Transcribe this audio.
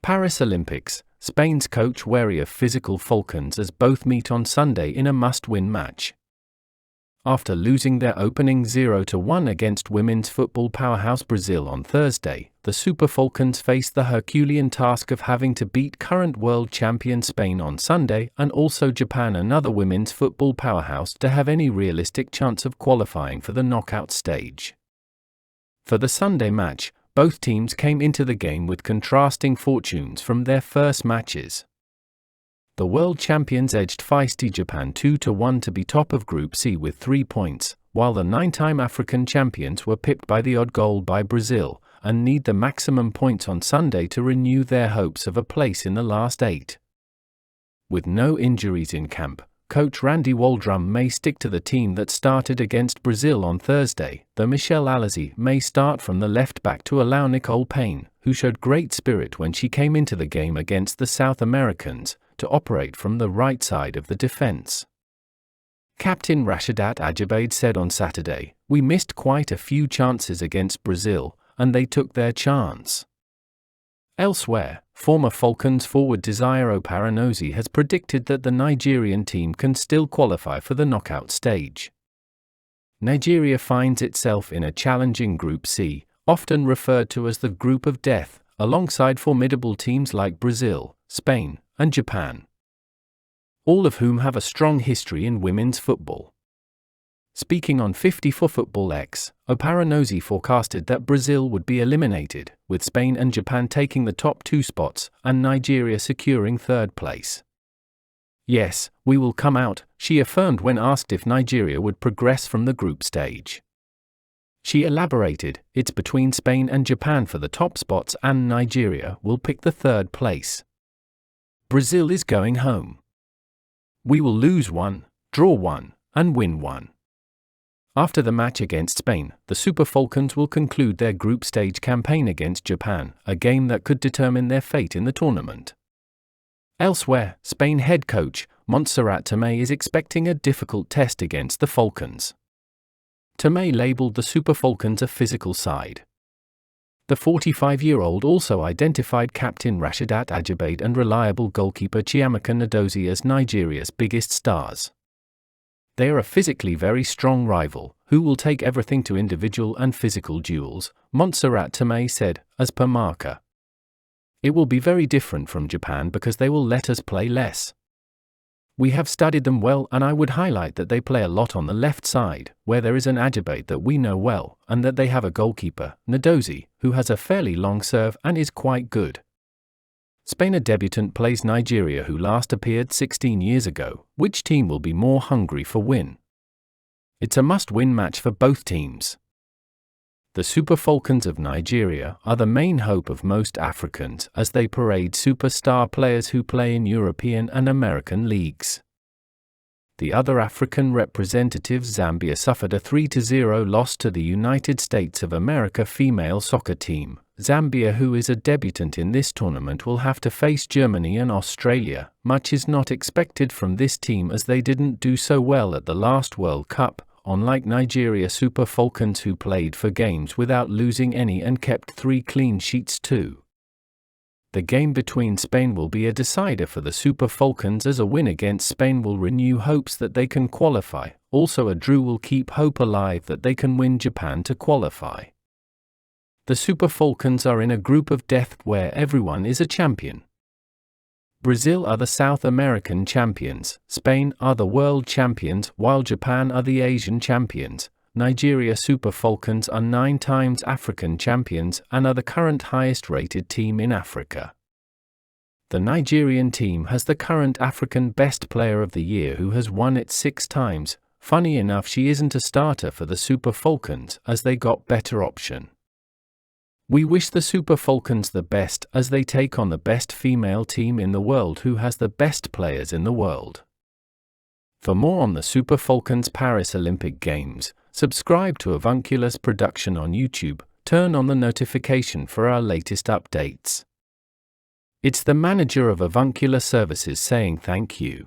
Paris Olympics, Spain's coach wary of physical Falcons as both meet on Sunday in a must-win match. After losing their opening 0-1 against women's football powerhouse Brazil on Thursday, the Super Falcons face the herculean task of having to beat current world champion Spain on Sunday and also Japan, another women's football powerhouse, to have any realistic chance of qualifying for the knockout stage. For the Sunday match, both teams came into the game with contrasting fortunes from their first matches. The world champions edged feisty Japan 2-1 to be top of Group C with 3 points, while the 9-time African champions were pipped by the odd goal by Brazil, and need the maximum points on Sunday to renew their hopes of a place in the last 8. With no injuries in camp, coach Randy Waldrum may stick to the team that started against Brazil on Thursday, though Michelle Alizé may start from the left back to allow Nicole Payne, who showed great spirit when she came into the game against the South Americans, to operate from the right side of the defense. Captain Rasheedat Ajibade said on Saturday, "We missed quite a few chances against Brazil, and they took their chance." Elsewhere, former Falcons forward Desire Oparanozie has predicted that the Nigerian team can still qualify for the knockout stage. Nigeria finds itself in a challenging Group C, often referred to as the Group of Death, alongside formidable teams like Brazil, Spain, and Japan, all of whom have a strong history in women's football. Speaking on 54 Football X, Oparanozie forecasted that Brazil would be eliminated, with Spain and Japan taking the top 2 spots and Nigeria securing 3rd place. "Yes, we will come out," she affirmed when asked if Nigeria would progress from the group stage. She elaborated, "It's between Spain and Japan for the top spots and Nigeria will pick the 3rd place. Brazil is going home. We will lose 1, draw 1, and win 1." After the match against Spain, the Super Falcons will conclude their group stage campaign against Japan, a game that could determine their fate in the tournament. Elsewhere, Spain head coach Montserrat Tomé is expecting a difficult test against the Falcons. Tomé labeled the Super Falcons a physical side. The 45-year-old also identified captain Rasheedat Ajibade and reliable goalkeeper Chiamaka Nnadozie as Nigeria's biggest stars. They are a physically very strong rival, who will take everything to individual and physical duels, Montserrat Tomé said, as per Marca. "It will be very different from Japan because they will let us play less. We have studied them well, and I would highlight that they play a lot on the left side, where there is an Ajibade that we know well, and that they have a goalkeeper, Nnadozie, who has a fairly long serve and is quite good." Spain, a debutant, plays Nigeria, who last appeared 16 years ago. Which team will be more hungry for win? It's a must-win match for both teams. The Super Falcons of Nigeria are the main hope of most Africans as they parade superstar players who play in European and American leagues. The other African representatives, Zambia, suffered a 3-0 loss to the United States of America female soccer team. Zambia, who is a debutant in this tournament, will have to face Germany and Australia. Much is not expected from this team as they didn't do so well at the last World Cup, unlike Nigeria Super Falcons, who played 4 games without losing any and kept 3 clean sheets too. The game between Spain will be a decider for the Super Falcons, as a win against Spain will renew hopes that they can qualify. Also, a draw will keep hope alive that they can win Japan to qualify. The Super Falcons are in a group of death where everyone is a champion. Brazil are the South American champions, Spain are the world champions, while Japan are the Asian champions. Nigeria Super Falcons are 9 times African champions and are the current highest-rated team in Africa. The Nigerian team has the current African Best Player of the Year, who has won it 6 times. Funny enough, she isn't a starter for the Super Falcons, as they got better option. We wish the Super Falcons the best as they take on the best female team in the world, who has the best players in the world. For more on the Super Falcons Paris Olympic Games, subscribe to Avunculus Production on YouTube, turn on the notification for our latest updates. It's the manager of Avuncular Services saying thank you.